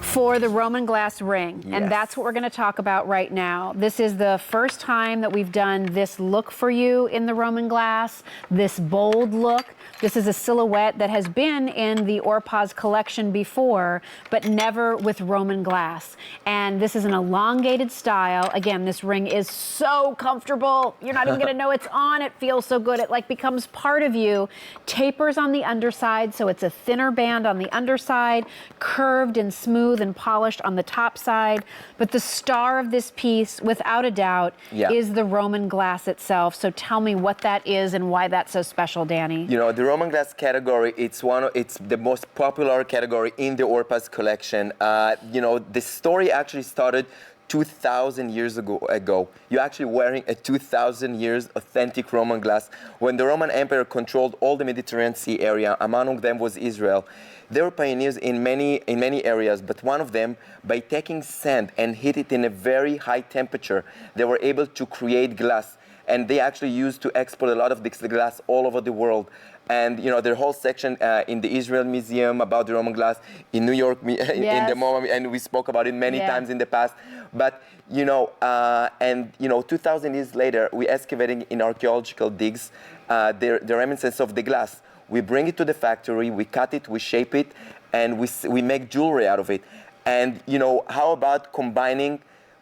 for the Roman glass ring. Yes. And that's what we're going to talk about right now. This is the first time that we've done this look for you in the Roman glass, this bold look. This is a silhouette that has been in the Orpaz collection before, but never with Roman glass. And this is an elongated style. Again, this ring is so comfortable. You're not even going to know it's on. It feels so good. It like becomes part of you. Tapers on the underside, so it's a thinner band on the underside, curved and smooth and polished on the top side. But the star of this piece, without a doubt, is the Roman glass itself. So tell me what that is and why that's so special, Danny. The Roman glass category, it's the most popular category in the Orpaz collection. The story actually started 2,000 years ago. You're actually wearing a 2,000 years authentic Roman glass. When the Roman Empire controlled all the Mediterranean Sea area, among them was Israel. They were pioneers in many areas, but one of them, by taking sand and heat it in a very high temperature, they were able to create glass. And they actually used to export a lot of this glass all over the world. And their whole section in the Israel Museum about the Roman glass, in New York, in the MoMA, and we spoke about it many times in the past. But 2,000 years later, we're excavating in archaeological digs the reminiscence of the glass. We bring it to the factory, we cut it, we shape it, and we make jewelry out of it. And how about combining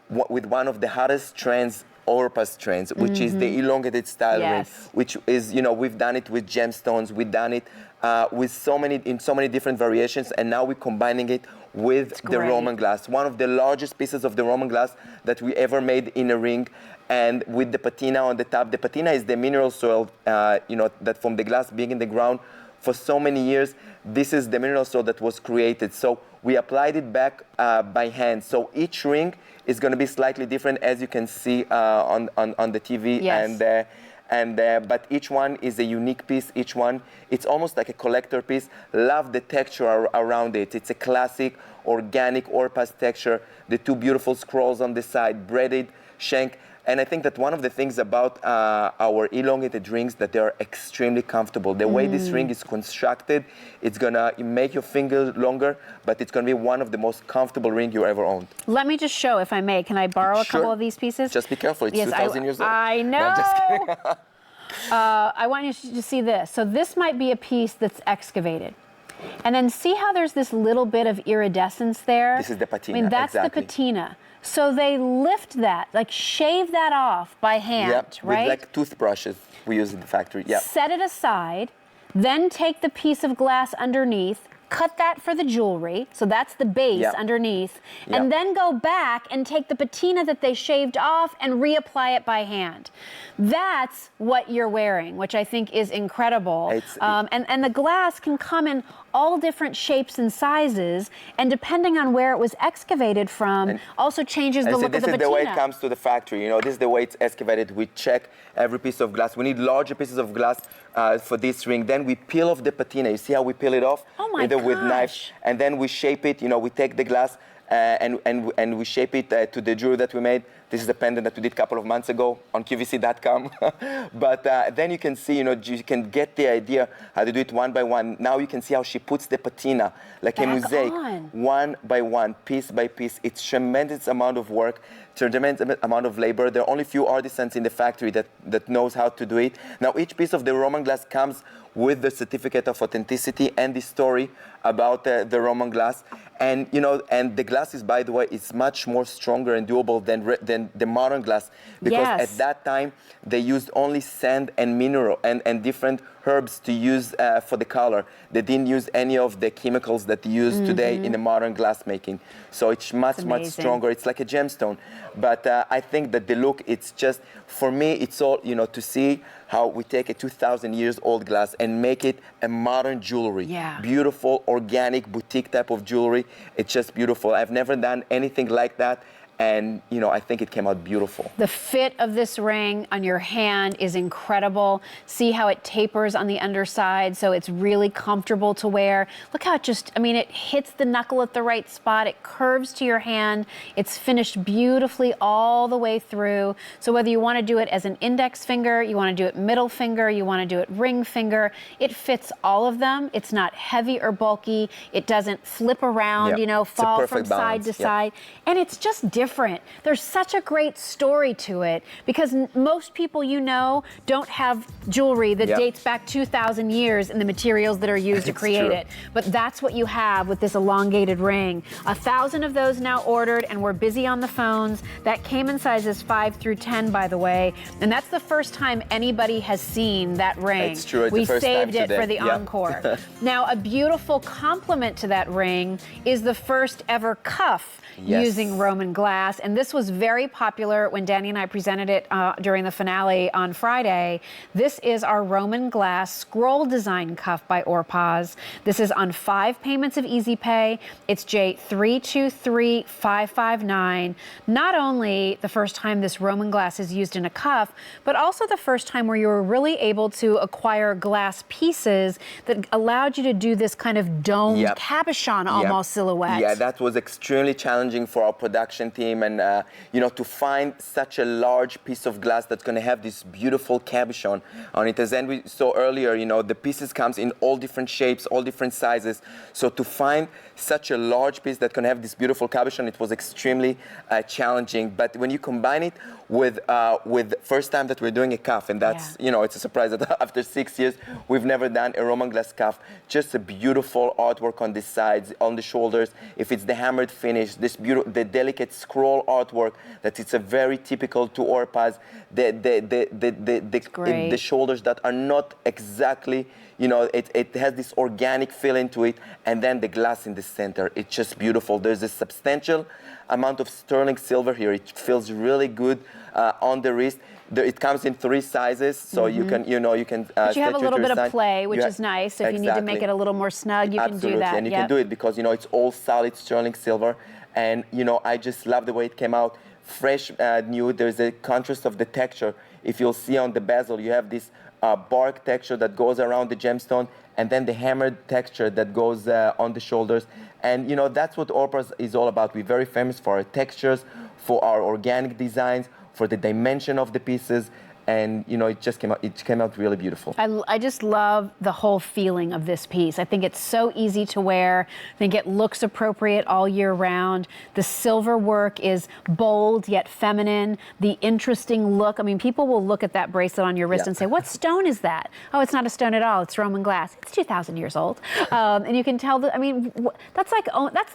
with one of the hottest trends, Orpaz trends, which is the elongated style ring, which is, we've done it with gemstones, we've done it with so many different variations, and now we're combining it with the Roman glass, one of the largest pieces of the Roman glass that we ever made in a ring, and with the patina on the top. The patina is the mineral soil, that from the glass being in the ground for so many years, this is the mineral soil that was created. So we applied it back by hand. So each ring is going to be slightly different, as you can see on the TV. Yes. But each one is a unique piece. Each one, it's almost like a collector piece. Love the texture around it. It's a classic, organic Orpaz texture. The two beautiful scrolls on the side, braided shank. And I think that one of the things about our elongated rings, that they are extremely comfortable. The way this ring is constructed, it's gonna make your finger longer, but it's gonna be one of the most comfortable rings you ever owned. Let me just show, if I may. Can I borrow a couple of these pieces? Just be careful, it's 2,000 years old. I know. No, I'm just kidding. I want you to see this. So this might be a piece that's excavated. And then see how there's this little bit of iridescence there? This is the patina, I mean, that's the patina. So they lift that, like shave that off by hand, right? With like toothbrushes we use in the factory, Set it aside, then take the piece of glass underneath, cut that for the jewelry, so that's the base underneath, and then go back and take the patina that they shaved off and reapply it by hand. That's what you're wearing, which I think is incredible. And the glass can come in all different shapes and sizes, and depending on where it was excavated from, also changes the look of the patina. This is the way it comes to the factory. You know, this is the way it's excavated. We check every piece of glass. We need larger pieces of glass for this ring. Then we peel off the patina. You see how we peel it off? Oh my gosh. With knife, and then we shape it. You know, we take the glass and we shape it to the jewelry that we made. This is the pendant that we did a couple of months ago on QVC.com. But then you can see, you know, you can get the idea how to do it one by one. Now you can see how she puts the patina like a mosaic, one by one, piece by piece. It's tremendous amount of work, tremendous amount of labor. There are only few artisans in the factory that knows how to do it. Now each piece of the Roman glass comes with the certificate of authenticity and the story about the Roman glass. And you know, and the glass is, by the way, is much more stronger and doable than the modern glass, because at that time they used only sand and mineral and different herbs to use for the color. They didn't use any of the chemicals that they use today in the modern glass making. So it's much stronger. It's like a gemstone. But I think that the look, it's just, for me, it's all, you know, to see how we take a 2,000 years old glass and make it a modern jewelry. Beautiful, organic, boutique type of jewelry. It's just beautiful. I've never done anything like that. And, you know, I think it came out beautiful. The fit of this ring on your hand is incredible. See how it tapers on the underside, so it's really comfortable to wear. Look how it just, I mean, it hits the knuckle at the right spot. It curves to your hand. It's finished beautifully all the way through. So whether you want to do it as an index finger, you want to do it middle finger, you want to do it ring finger, it fits all of them. It's not heavy or bulky. It doesn't flip around, you know, fall from side to side. And it's just different. There's such a great story to it, because most people, you know, don't have jewelry that dates back 2,000 years in the materials that are used to create it. But that's what you have with this elongated ring. 1,000 of those now ordered, and we're busy on the phones. That came in sizes 5 through 10, by the way. And that's the first time anybody has seen that ring. It's true. It's we the first saved time it today. for the Encore. Now, a beautiful complement to that ring is the first ever cuff using Roman glass. And this was very popular when Danny and I presented it during the finale on Friday. This is our Roman glass scroll design cuff by Orpaz. This is on 5 payments of Easy Pay. It's J323559. Not only the first time this Roman glass is used in a cuff, but also the first time where you were really able to acquire glass pieces that allowed you to do this kind of domed cabochon almost silhouette. Yeah, that was extremely challenging for our production team, and you know, to find such a large piece of glass that's going to have this beautiful cabochon on it. As then we saw earlier, you know, the pieces comes in all different shapes, all different sizes. So to find such a large piece that can have this beautiful cabochon, it was extremely challenging. But when you combine it with first time that we're doing a cuff, and that's, you know, it's a surprise that after 6 years we've never done a Roman glass cuff. Just a beautiful artwork on the sides, on the shoulders. If it's the hammered finish, this beautiful, the delicate scroll artwork, that it's a very typical to Orpaz. The shoulders that are not exactly, you know, it has this organic feel into it, and then the glass in the center. It's just beautiful. There's a substantial amount of sterling silver here. It feels really good on the wrist. It comes in 3 sizes, so you can, you know, you can. But you have a little bit of play, which is nice. So if you need to make it a little more snug, you can do that. And you can do it because, you know, it's all solid sterling silver, and you know, I just love the way it came out. Fresh, new. There's a contrast of the texture. If you'll see on the bezel, you have this bark texture that goes around the gemstone, and then the hammered texture that goes on the shoulders. And you know, that's what Orpaz is all about. We're very famous for our textures, for our organic designs, for the dimension of the pieces. And you know, it came out really beautiful. I just love the whole feeling of this piece. I think it's so easy to wear. I think it looks appropriate all year round. The silver work is bold yet feminine. The interesting look. I mean, people will look at that bracelet on your wrist and say, "What stone is that?" Oh, it's not a stone at all. It's Roman glass. It's 2,000 years old, and you can tell that. I mean, that's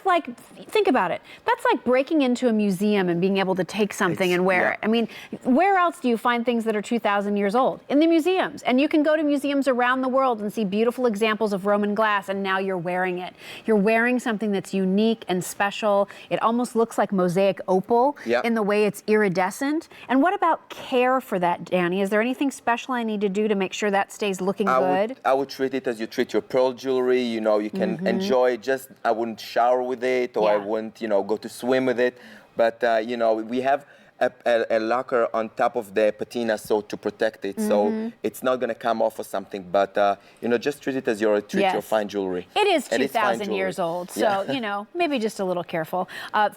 like think about it. That's like breaking into a museum and being able to take something and wear it. I mean, where else do you find things that are 2,000 years old in the museums. And you can go to museums around the world and see beautiful examples of Roman glass, and now you're wearing it. You're wearing something that's unique and special. It almost looks like mosaic opal in the way it's iridescent. And what about care for that, Danny? Is there anything special I need to do to make sure that stays looking good? I would treat it as you treat your pearl jewelry. You know, you can enjoy it. Just, I wouldn't shower with it, or I wouldn't, you know, go to swim with it. But, you know, we have a lacquer on top of the patina so to protect it, so it's not going to come off or something. But, you know, just treat it as you treat your fine jewelry. It is 2,000 years old, so, you know, maybe just a little careful.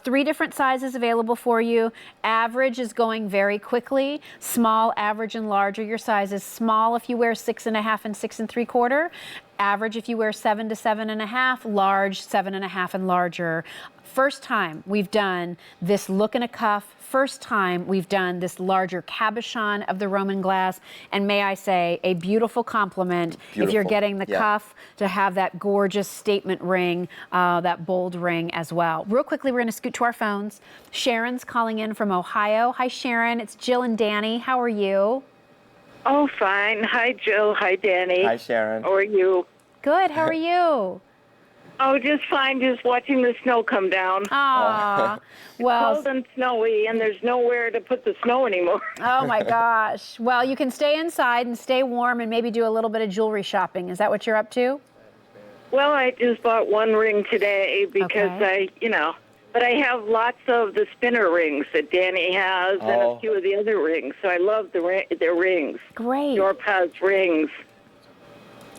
3 different sizes available for you. Average is going very quickly. Small, average, and large are your sizes. Small if you wear 6.5 and 6 3/4. Average if you wear 7 to 7.5. Large, 7.5 and larger. First time we've done this look and a cuff. First time we've done this larger cabochon of the Roman glass. And may I say, a beautiful compliment if you're getting the cuff to have that gorgeous statement ring, that bold ring as well. Real quickly, we're going to scoot to our phones. Sharon's calling in from Ohio. Hi, Sharon. It's Jill and Danny. How are you? Oh, fine. Hi, Jill. Hi, Danny. Hi, Sharon. How are you? Good. How are you? Oh, just fine. Just watching the snow come down. Aw. Well, Cold and snowy, and there's nowhere to put the snow anymore. oh my gosh. Well, you can stay inside and stay warm and maybe do a little bit of jewelry shopping. Is that what you're up to? Well, I just bought one ring today because but I have lots of the spinner rings that Danny has and a few of the other rings. So I love their rings. Great. Norpaz rings.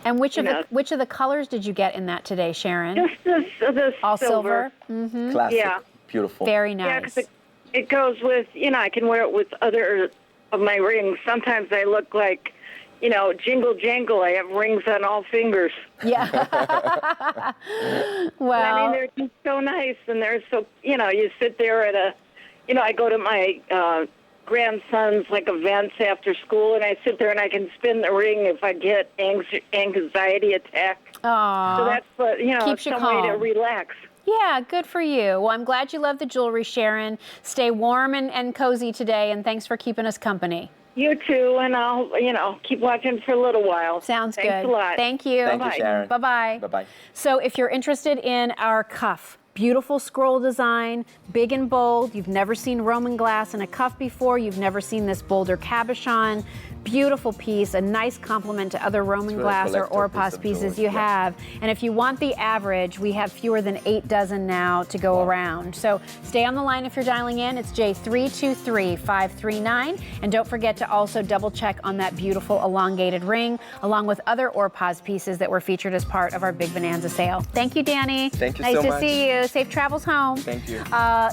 And which of the colors did you get in that today, Sharon? Just the all silver. Mm-hmm. Classic. Yeah. Beautiful. Very nice. Yeah, 'cause it goes with, I can wear it with other of my rings. Sometimes I look like, jingle jangle. I have rings on all fingers. Yeah. Well, I mean, they're just so nice, and they're so, you sit there at I go to my grandson's events after school, and I sit there and I can spin the ring if I get anxiety attack. Aww. So that's what, Keeps you some calm. way to relax. Yeah, good for you. Well, I'm glad you love the jewelry, Sharon. Stay warm and cozy today, and thanks for keeping us company. You too, and I'll, keep watching for a little while. Sounds good. Thanks a lot. Thank you. Thank you, Sharon. Bye-bye. Bye-bye. So if you're interested in our cuff, beautiful scroll design, big and bold. You've never seen Roman glass in a cuff before. You've never seen this bolder cabochon. Beautiful piece, a nice complement to other Roman glass or Orpas pieces you have. And if you want the average, we have fewer than 8 dozen now to go around. So stay on the line if you're dialing in. It's J323539. And don't forget to also double check on that beautiful elongated ring, along with other Orpas pieces that were featured as part of our Big Bonanza sale. Thank you, Danny. Thank you so much. Nice to see you. Safe travels home. Thank you.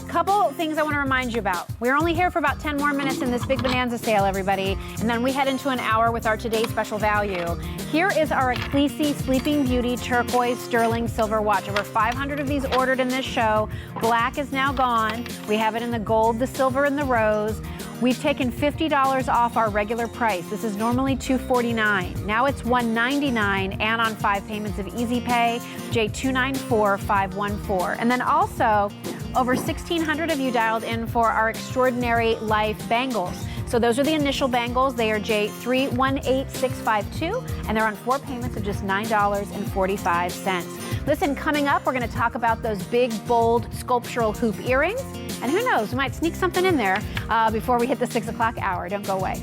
Couple things I want to remind you about. We're only here for about 10 more minutes in this Big Bonanza sale, everybody. And then we head into an hour with our today's special value. Here is our Ecclesi Sleeping Beauty turquoise sterling silver watch. Over 500 of these ordered in this show. Black is now gone. We have it in the gold, the silver, and the rose. We've taken $50 off our regular price. This is normally $249. Now it's $199 and on 5 payments of Easy Pay, J294514. And then also, over 1,600 of you dialed in for our Extraordinary Life bangles. So those are the initial bangles. They are J318652, and they're on 4 payments of just $9.45. Listen, coming up, we're going to talk about those big, bold, sculptural hoop earrings. And who knows, we might sneak something in there before we hit the 6 o'clock hour. Don't go away.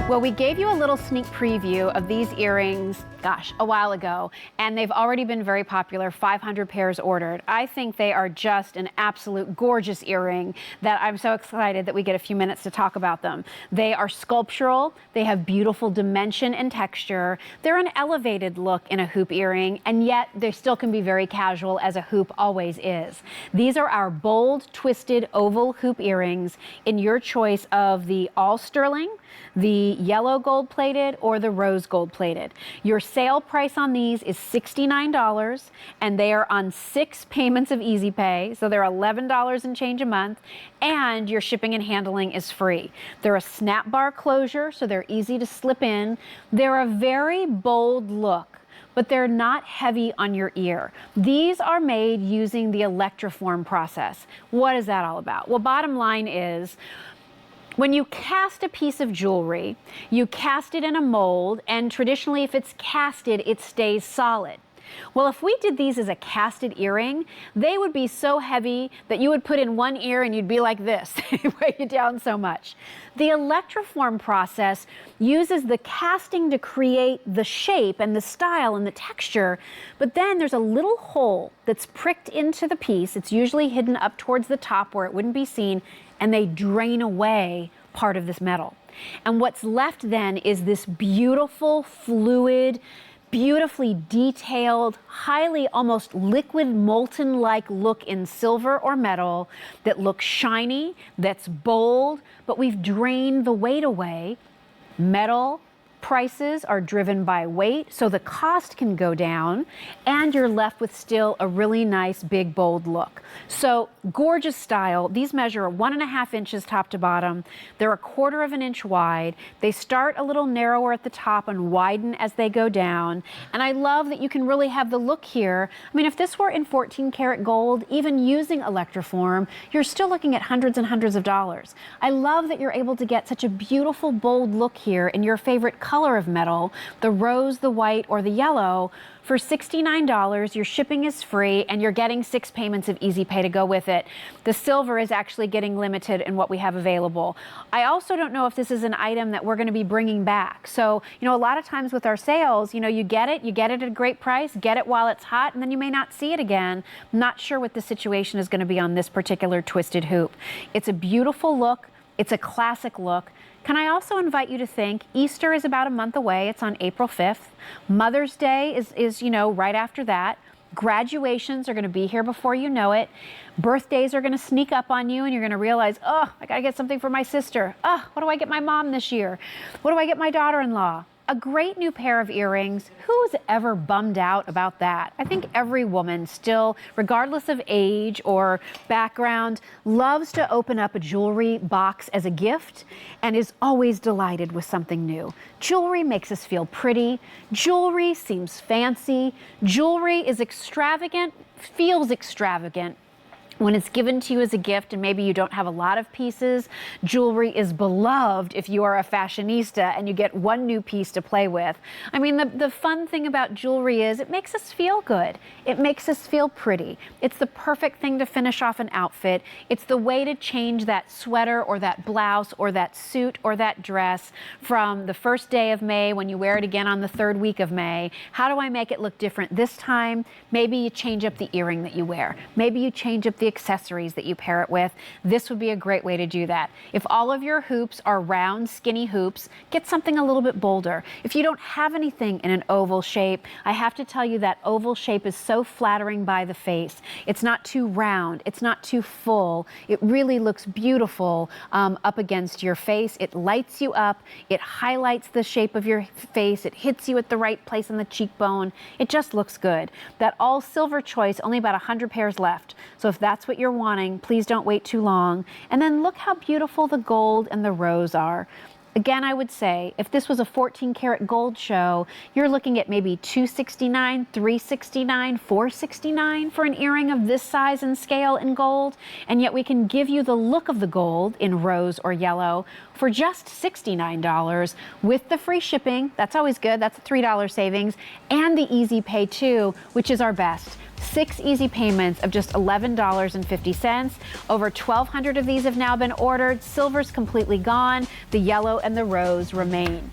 Well, we gave you a little sneak preview of these earrings, a while ago, and they've already been very popular, 500 pairs ordered. I think they are just an absolute gorgeous earring that I'm so excited that we get a few minutes to talk about them. They are sculptural, they have beautiful dimension and texture. They're an elevated look in a hoop earring, and yet they still can be very casual, as a hoop always is. These are our bold, twisted, oval hoop earrings in your choice of the all sterling, the yellow gold plated or the rose gold plated. Your sale price on these is $69, and they are on 6 payments of Easy Pay, so they're $11 and change a month, and your shipping and handling is free. They're a snap bar closure, so they're easy to slip in. They're a very bold look, but they're not heavy on your ear. These are made using the electroform process. What is that all about? Well, bottom line is, when you cast a piece of jewelry, you cast it in a mold, and traditionally if it's casted, it stays solid. Well, if we did these as a casted earring, they would be so heavy that you would put in one ear and you'd be like this. They weigh you down so much. The electroform process uses the casting to create the shape and the style and the texture, but then there's a little hole that's pricked into the piece. It's usually hidden up towards the top where it wouldn't be seen, and they drain away part of this metal. And what's left then is this beautiful, fluid, beautifully detailed, highly almost liquid molten-like look in silver or metal that looks shiny, that's bold, but we've drained the weight away. Metal prices are driven by weight, so the cost can go down, and you're left with still a really nice, big, bold look. So gorgeous style. These measure 1.5 inches top to bottom. They're 1/4 of an inch wide. They start a little narrower at the top and widen as they go down. And I love that you can really have the look here. I mean, if this were in 14 karat gold, even using electroform, you're still looking at hundreds and hundreds of dollars. I love that you're able to get such a beautiful, bold look here in your favorite color of metal, the rose, the white, or the yellow, for $69. Your shipping is free, and you're getting 6 payments of Easy Pay to go with it. The silver is actually getting limited in what we have available. I also don't know if this is an item that we're going to be bringing back. So, you know, a lot of times with our sales, you know, you get it at a great price, get it while it's hot, and then you may not see it again. I'm not sure what the situation is going to be on this particular twisted hoop. It's a beautiful look. It's a classic look. Can I also invite you to think Easter is about a month away. It's on April 5th. Mother's Day is, you know, right after that. Graduations are going to be here before you know it. Birthdays are going to sneak up on you, and you're going to realize, oh, I got to get something for my sister. Oh, what do I get my mom this year? What do I get my daughter-in-law? A great new pair of earrings. Who's ever bummed out about that? I think every woman still, regardless of age or background, loves to open up a jewelry box as a gift and is always delighted with something new. Jewelry makes us feel pretty. Jewelry seems fancy. Jewelry is extravagant, feels extravagant. When it's given to you as a gift and maybe you don't have a lot of pieces, jewelry is beloved if you are a fashionista and you get one new piece to play with. I mean, the fun thing about jewelry is it makes us feel good. It makes us feel pretty. It's the perfect thing to finish off an outfit. It's the way to change that sweater or that blouse or that suit or that dress from the first day of May when you wear it again on the 3rd week of May. How do I make it look different this time? Maybe you change up the earring that you wear. Maybe you change up the accessories that you pair it with. This would be a great way to do that. If all of your hoops are round, skinny hoops, get something a little bit bolder. If you don't have anything in an oval shape, I have to tell you that oval shape is so flattering by the face. It's not too round. It's not too full. It really looks beautiful up against your face. It lights you up. It highlights the shape of your face. It hits you at the right place on the cheekbone. It just looks good. That all silver choice, only about 100 pairs left. So if that's what you're wanting, please don't wait too long. And then look how beautiful the gold and the rose are. Again, I would say if this was a 14 karat gold show, you're looking at maybe $269, $369, $469 for an earring of this size and scale in gold. And yet we can give you the look of the gold in rose or yellow for just $69 with the free shipping. That's always good. That's a $3 savings. And the Easy Pay too, which is our best. 6 easy payments of just $11.50. Over 1,200 of these have now been ordered. Silver's completely gone. The yellow and the rose remain.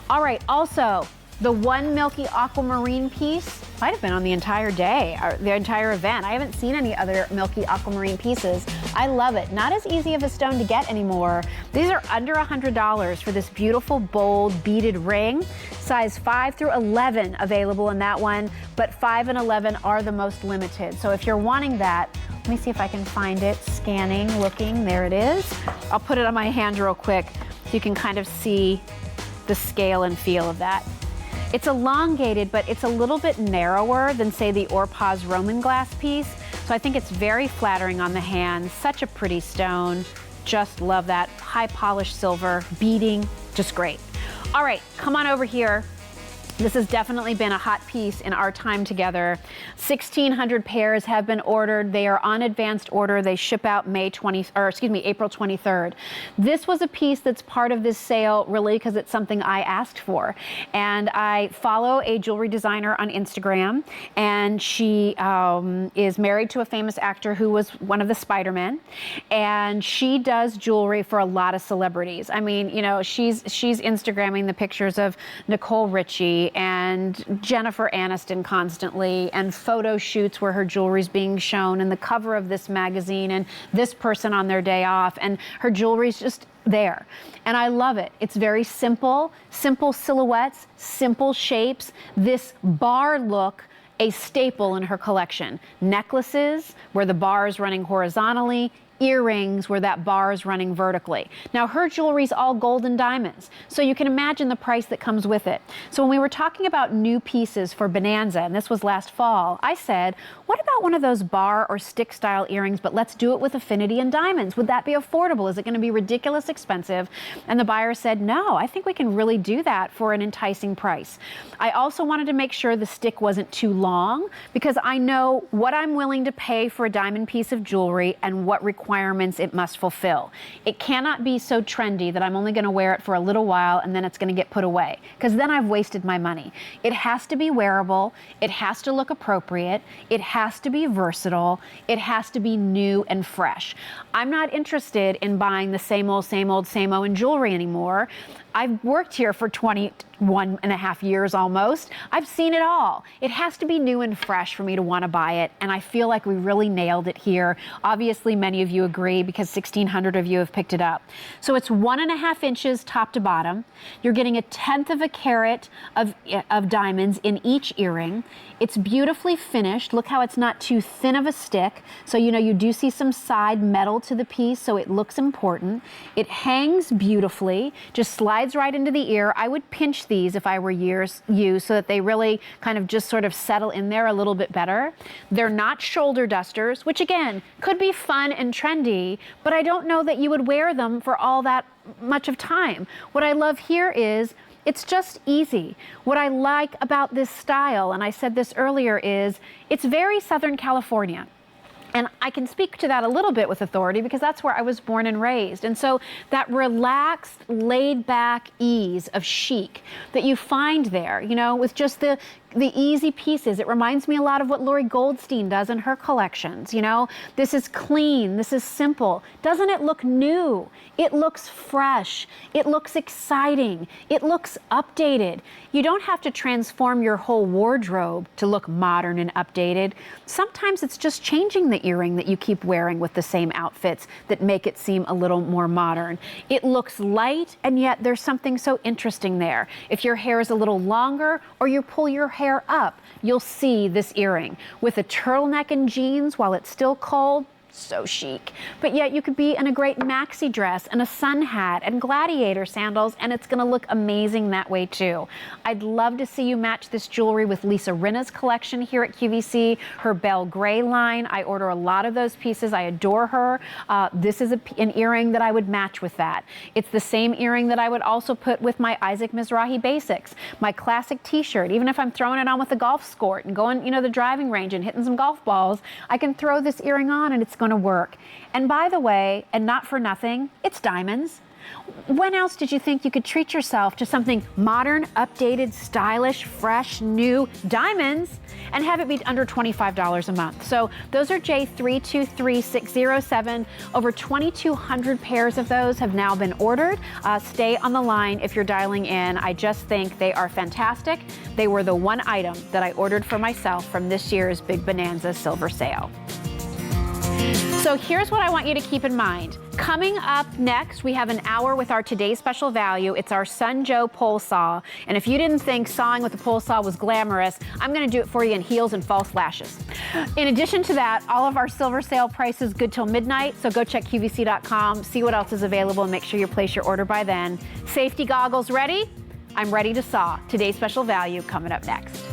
All right, also, the one milky aquamarine piece might have been on the entire day, or the entire event. I haven't seen any other milky aquamarine pieces. I love it. Not as easy of a stone to get anymore. These are under $100 for this beautiful, bold, beaded ring. Size 5 through 11 available in that one, but 5 and 11 are the most limited. So if you're wanting that, let me see if I can find it. Scanning, looking, there it is. I'll put it on my hand real quick so you can kind of see the scale and feel of that. It's elongated, but it's a little bit narrower than, say, the Orpaz Roman glass piece. So I think it's very flattering on the hand. Such a pretty stone. Just love that. High polished silver, beading, just great. All right, come on over here. This has definitely been a hot piece in our time together. 1,600 pairs have been ordered. They are on advanced order. They ship out April 23rd. This was a piece that's part of this sale, really, because it's something I asked for. And I follow a jewelry designer on Instagram, and she is married to a famous actor who was one of the Spider-Men, and she does jewelry for a lot of celebrities. I mean, you know, she's Instagramming the pictures of Nicole Richie and Jennifer Aniston constantly, and photo shoots where her jewelry's being shown, and the cover of this magazine, and this person on their day off, and her jewelry's just there. And I love it. It's very simple silhouettes, simple shapes. This bar look, a staple in her collection. Necklaces where the bar is running horizontally, earrings where that bar is running vertically. Now, her jewelry's all gold and diamonds, so you can imagine the price that comes with it. So when we were talking about new pieces for Bonanza, and this was last fall, I said, what about one of those bar or stick style earrings, but let's do it with affinity and diamonds? Would that be affordable? Is it going to be ridiculous expensive? And the buyer said, no, I think we can really do that for an enticing price. I also wanted to make sure the stick wasn't too long, because I know what I'm willing to pay for a diamond piece of jewelry and what requirements it must fulfill. It cannot be so trendy that I'm only going to wear it for a little while and then it's going to get put away, because then I've wasted my money. It has to be wearable. It has to look appropriate. It has to be versatile. It has to be new and fresh. I'm not interested in buying the same old in jewelry anymore. I've worked here for 21 and a half years almost. I've seen it all. It has to be new and fresh for me to want to buy it, and I feel like we really nailed it here. Obviously, many of you agree because 1,600 of you have picked it up. So it's 1.5 inches top to bottom. You're getting 1/10 of a carat of diamonds in each earring. It's beautifully finished. Look how it's not too thin of a stick. So, you know, you do see some side metal to the piece, so it looks important. It hangs beautifully, just slides right into the ear. I would pinch these if I were you so that they really kind of just sort of settle in there a little bit better. They're not shoulder dusters, which again, could be fun and trendy, but I don't know that you would wear them for all that much of time. What I love here is it's just easy. What I like about this style, and I said this earlier, is it's very Southern California. And I can speak to that a little bit with authority because that's where I was born and raised. And so that relaxed, laid back ease of chic that you find there, you know, with just the easy pieces. It reminds me a lot of what Lori Goldstein does in her collections. You know, this is clean, this is simple. Doesn't it look new? It looks fresh. It looks exciting. It looks updated. You don't have to transform your whole wardrobe to look modern and updated. Sometimes it's just changing the earring that you keep wearing with the same outfits that make it seem a little more modern. It looks light, and yet there's something so interesting there. If your hair is a little longer or you pull your hair up, you'll see this earring with a turtleneck and jeans while it's still cold. So chic. But yet you could be in a great maxi dress and a sun hat and gladiator sandals, and it's going to look amazing that way too. I'd love to see you match this jewelry with Lisa Rinna's collection here at QVC, her Belle Gray line. I order a lot of those pieces. I adore her. This is an earring that I would match with that. It's the same earring that I would also put with my Isaac Mizrahi Basics, my classic t-shirt. Even if I'm throwing it on with a golf skirt and going, you know, the driving range and hitting some golf balls, I can throw this earring on and it's going to work. And by the way, and not for nothing, it's diamonds. When else did you think you could treat yourself to something modern, updated, stylish, fresh, new diamonds and have it be under $25 a month? So those are J323607. Over 2,200 pairs of those have now been ordered. Stay on the line if you're dialing in. I just think they are fantastic. They were the one item that I ordered for myself from this year's Big Bonanza Silver Sale. So here's what I want you to keep in mind. Coming up next, we have an hour with our today's special value. It's our Sun Joe pole saw. And if you didn't think sawing with a pole saw was glamorous, I'm going to do it for you in heels and false lashes. In addition to that, all of our silver sale prices good till midnight. So go check QVC.com, see what else is available, and make sure you place your order by then. Safety goggles ready? I'm ready to saw. Today's special value coming up next.